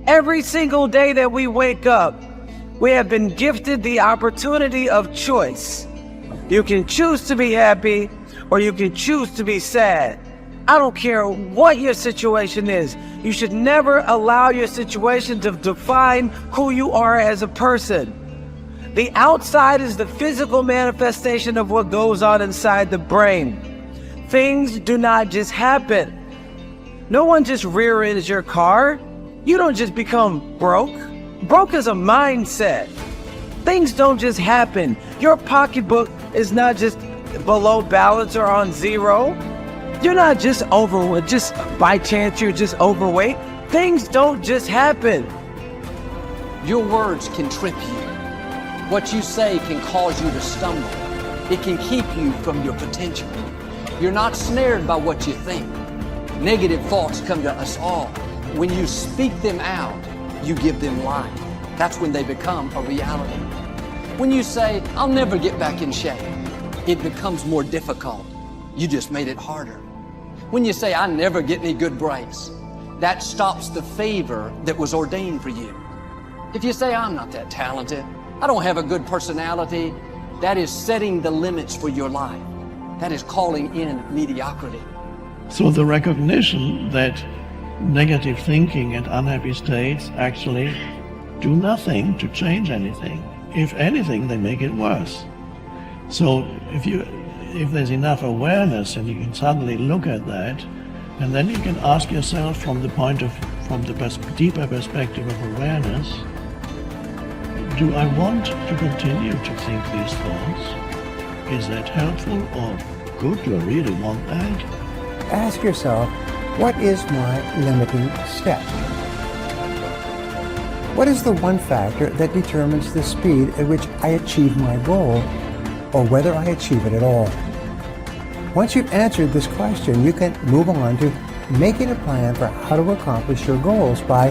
Every single day that we wake up, we have been gifted the opportunity of choice. You can choose to be happy or you can choose to be sad. I don't care what your situation is. You should never allow your situation to define who you are as a person. The outside is the physical manifestation of what goes on inside the brain. Things do not just happen. No one just rear-ends your car. You don't just become broke. Broke is a mindset. Things don't just happen. Your pocketbook is not just below balance or on zero. You're not just overweight, just by chance you're just overweight. Things don't just happen. Your words can trip you. What you say can cause you to stumble. It can keep you from your potential. You're not snared by what you think. Negative thoughts come to us all. When you speak them out, you give them life. That's when they become a reality. When you say, I'll never get back in shape, it becomes more difficult. You just made it harder. When you say, I never get any good breaks, that stops the favor that was ordained for you. If you say, I'm not that talented, I don't have a good personality, that is setting the limits for your life. That is calling in mediocrity. So the recognition that negative thinking and unhappy states actually do nothing to change anything. If anything, they make it worse. So if there's enough awareness and you can suddenly look at that, and then you can ask yourself from the deeper perspective of awareness, do I want to continue to think these thoughts? Is that helpful or good? Do I really want that? Ask yourself, what is my limiting step? What is the one factor that determines the speed at which I achieve my goal, or whether I achieve it at all? Once you've answered this question, you can move on to making a plan for how to accomplish your goals by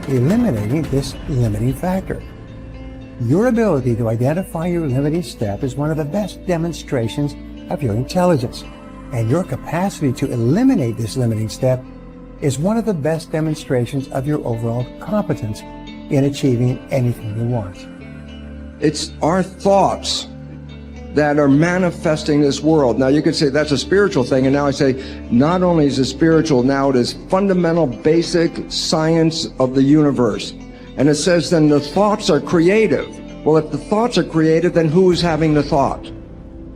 eliminating this limiting factor. Your ability to identify your limiting step is one of the best demonstrations of your intelligence, and your capacity to eliminate this limiting step is one of the best demonstrations of your overall competence in achieving anything you want. It's our thoughts that are manifesting this world. Now you could say that's a spiritual thing, and now I say not only is it spiritual, now it is fundamental basic science of the universe. And it says then the thoughts are creative. Well, if the thoughts are creative, then who is having the thought?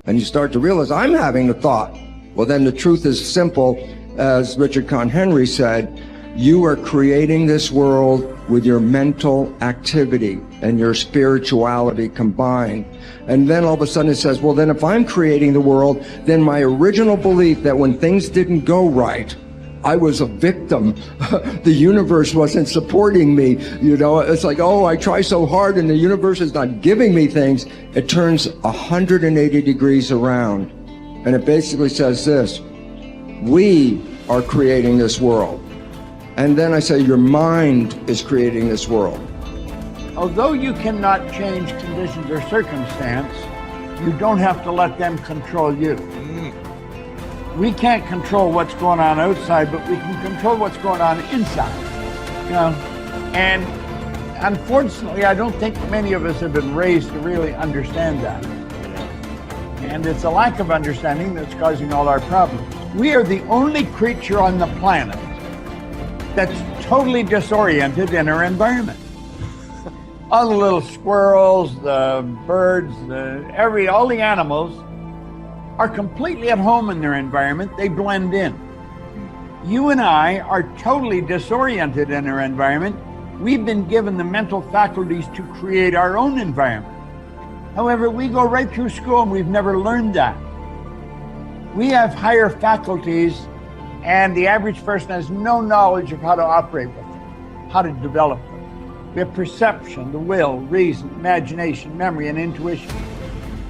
And you start to realize I'm having the thought. Well, then the truth is simple. As Richard Conn Henry said, you are creating this world with your mental activity and your spirituality combined. And then all of a sudden it says, well, then if I'm creating the world, then my original belief that when things didn't go right, I was a victim. The universe wasn't supporting me. You know, it's like, oh, I try so hard and the universe is not giving me things. It turns 180 degrees around. And it basically says this: we are creating this world. And then I say your mind is creating this world. Although you cannot change conditions or circumstance, you don't have to let them control you. We can't control what's going on outside, but we can control what's going on inside. You know, and unfortunately, I don't think many of us have been raised to really understand that. And it's a lack of understanding that's causing all our problems. We are the only creature on the planet that's totally disoriented in our environment. All the little squirrels, the birds, all the animals are completely at home in their environment. They blend in. You and I are totally disoriented in our environment. We've been given the mental faculties to create our own environment. However, we go right through school and we've never learned that. We have higher faculties, and the average person has no knowledge of how to operate with them, how to develop them. We have perception, the will, reason, imagination, memory, and intuition.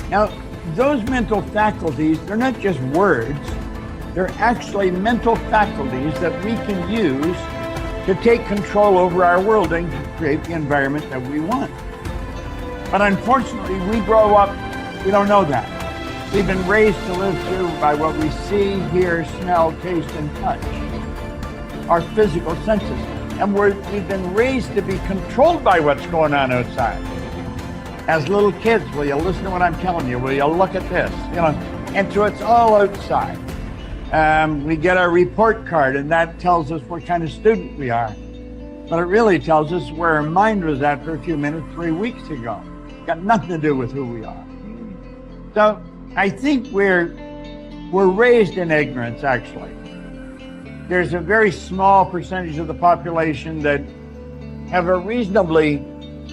Now, those mental faculties, they're not just words, they're actually mental faculties that we can use to take control over our world and to create the environment that we want. But unfortunately, we grow up, we don't know that. We've been raised to live through by what we see, hear, smell, taste, and touch. Our physical senses. And we've been raised to be controlled by what's going on outside. As little kids, will you listen to what I'm telling you? Will you look at this? And so it's all outside. We get our report card, and that tells us what kind of student we are. But it really tells us where our mind was at for a few minutes 3 weeks ago. Got nothing to do with who we are. So I think we're raised in ignorance, actually. There's a very small percentage of the population that have a reasonably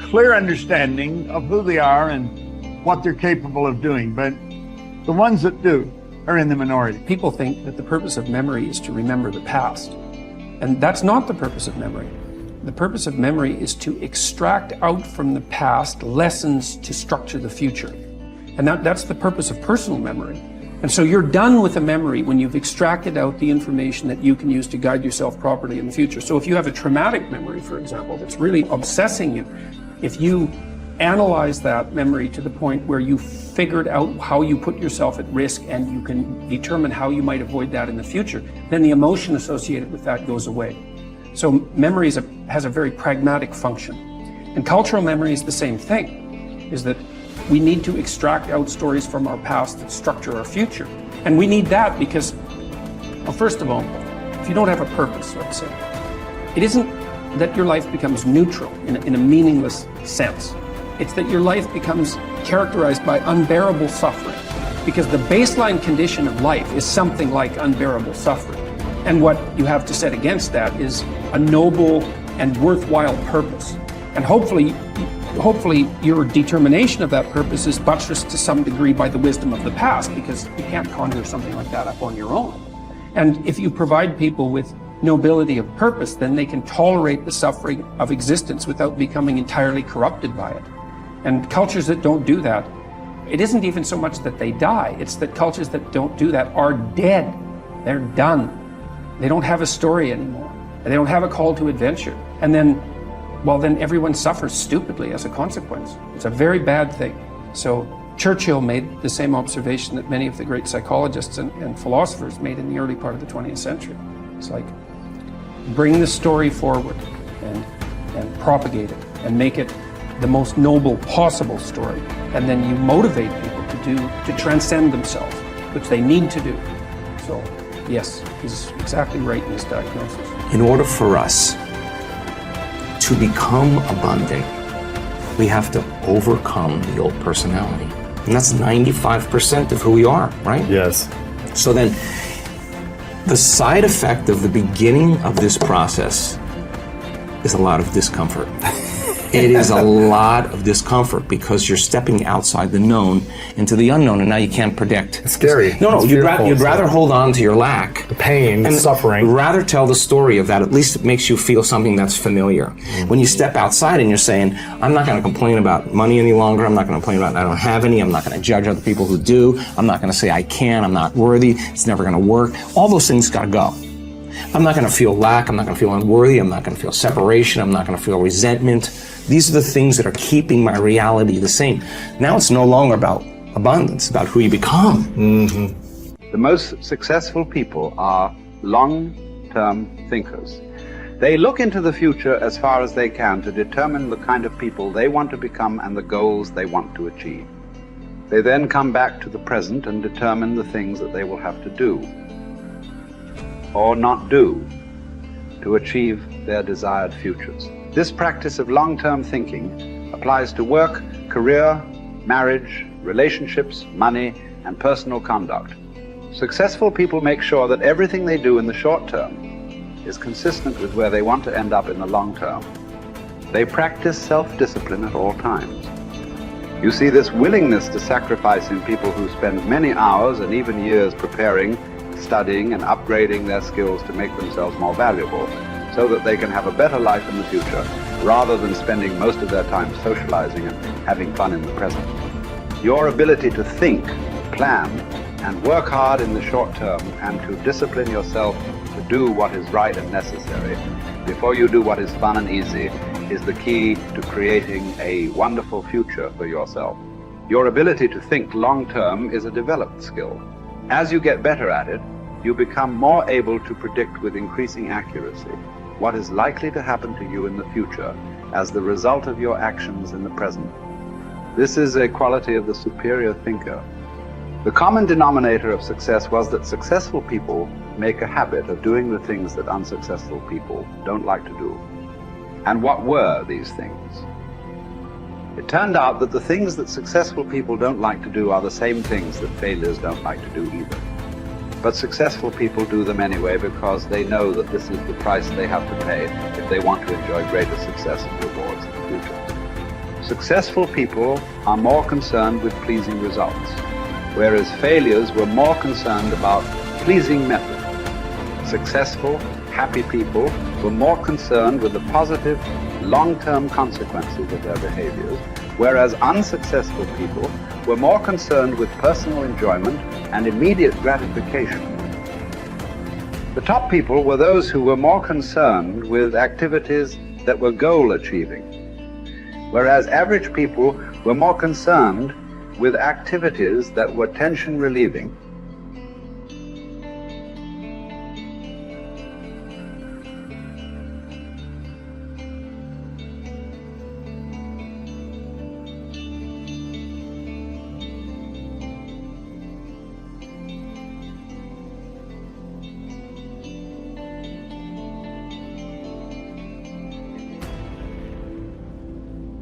clear understanding of who they are and what they're capable of doing. But the ones that do are in the minority. People think that the purpose of memory is to remember the past. And that's not the purpose of memory. The purpose of memory is to extract out from the past lessons to structure the future. And that's the purpose of personal memory. And so you're done with a memory when you've extracted out the information that you can use to guide yourself properly in the future. So if you have a traumatic memory, for example, that's really obsessing you, if you analyze that memory to the point where you figured out how you put yourself at risk and you can determine how you might avoid that in the future, then the emotion associated with that goes away. So memory has a very pragmatic function. And cultural memory is the same thing, is that we need to extract out stories from our past that structure our future. And we need that because, well, first of all, if you don't have a purpose, let's say, it isn't that your life becomes neutral in a meaningless sense. It's that your life becomes characterized by unbearable suffering, because the baseline condition of life is something like unbearable suffering. And what you have to set against that is a noble and worthwhile purpose. And hopefully your determination of that purpose is buttressed to some degree by the wisdom of the past, because you can't conjure something like that up on your own. And if you provide people with nobility of purpose, then they can tolerate the suffering of existence without becoming entirely corrupted by it. And cultures that don't do that, it isn't even so much that they die, it's that cultures that don't do that are dead. They're done. They don't have a story anymore. They don't have a call to adventure. And then, well, then everyone suffers stupidly as a consequence. It's a very bad thing. So Churchill made the same observation that many of the great psychologists and philosophers made in the early part of the 20th century. It's like, bring the story forward and propagate it and make it the most noble possible story. And then you motivate people to transcend themselves, which they need to do. So yes, he's exactly right in his diagnosis. In order for us to become abundant, we have to overcome the old personality. And that's 95% of who we are, right? Yes. So then, the side effect of the beginning of this process is a lot of discomfort. It is a lot of discomfort because you're stepping outside the known into the unknown, and now you can't predict. It's scary. No, It's you'd fearful. rather hold on to your lack. The pain, the and suffering. Rather tell the story of that. At least it makes you feel something that's familiar. Mm-hmm. When you step outside and you're saying, I'm not going to complain about money any longer. I'm not going to complain about I don't have any. I'm not going to judge other people who do. I'm not going to say I can. I'm not worthy. It's never going to work. All those things got to go. I'm not going to feel lack. I'm not going to feel unworthy. I'm not going to feel separation. I'm not going to feel resentment. These are the things that are keeping my reality the same. Now it's no longer about abundance, it's about who you become. Mm-hmm. The most successful people are long-term thinkers. They look into the future as far as they can to determine the kind of people they want to become and the goals they want to achieve. They then come back to the present and determine the things that they will have to do or not do to achieve their desired futures. This practice of long-term thinking applies to work, career, marriage, relationships, money, and personal conduct. Successful people make sure that everything they do in the short term is consistent with where they want to end up in the long term. They practice self-discipline at all times. You see this willingness to sacrifice in people who spend many hours and even years preparing, studying, and upgrading their skills to make themselves more valuable, so that they can have a better life in the future, rather than spending most of their time socializing and having fun in the present. Your ability to think, plan, and work hard in the short term, and to discipline yourself to do what is right and necessary before you do what is fun and easy, is the key to creating a wonderful future for yourself. Your ability to think long term is a developed skill. As you get better at it, you become more able to predict with increasing accuracy. what is likely to happen to you in the future as the result of your actions in the present. This is a quality of the superior thinker. The common denominator of success was that successful people make a habit of doing the things that unsuccessful people don't like to do. And what were these things? It turned out that the things that successful people don't like to do are the same things that failures don't like to do either. But successful people do them anyway because they know that this is the price they have to pay if they want to enjoy greater success and rewards in the future. Successful people are more concerned with pleasing results, whereas failures were more concerned about pleasing method. Successful, happy people were more concerned with the positive, long-term consequences of their behaviors, whereas unsuccessful people were more concerned with personal enjoyment and immediate gratification. The top people were those who were more concerned with activities that were goal-achieving, whereas average people were more concerned with activities that were tension-relieving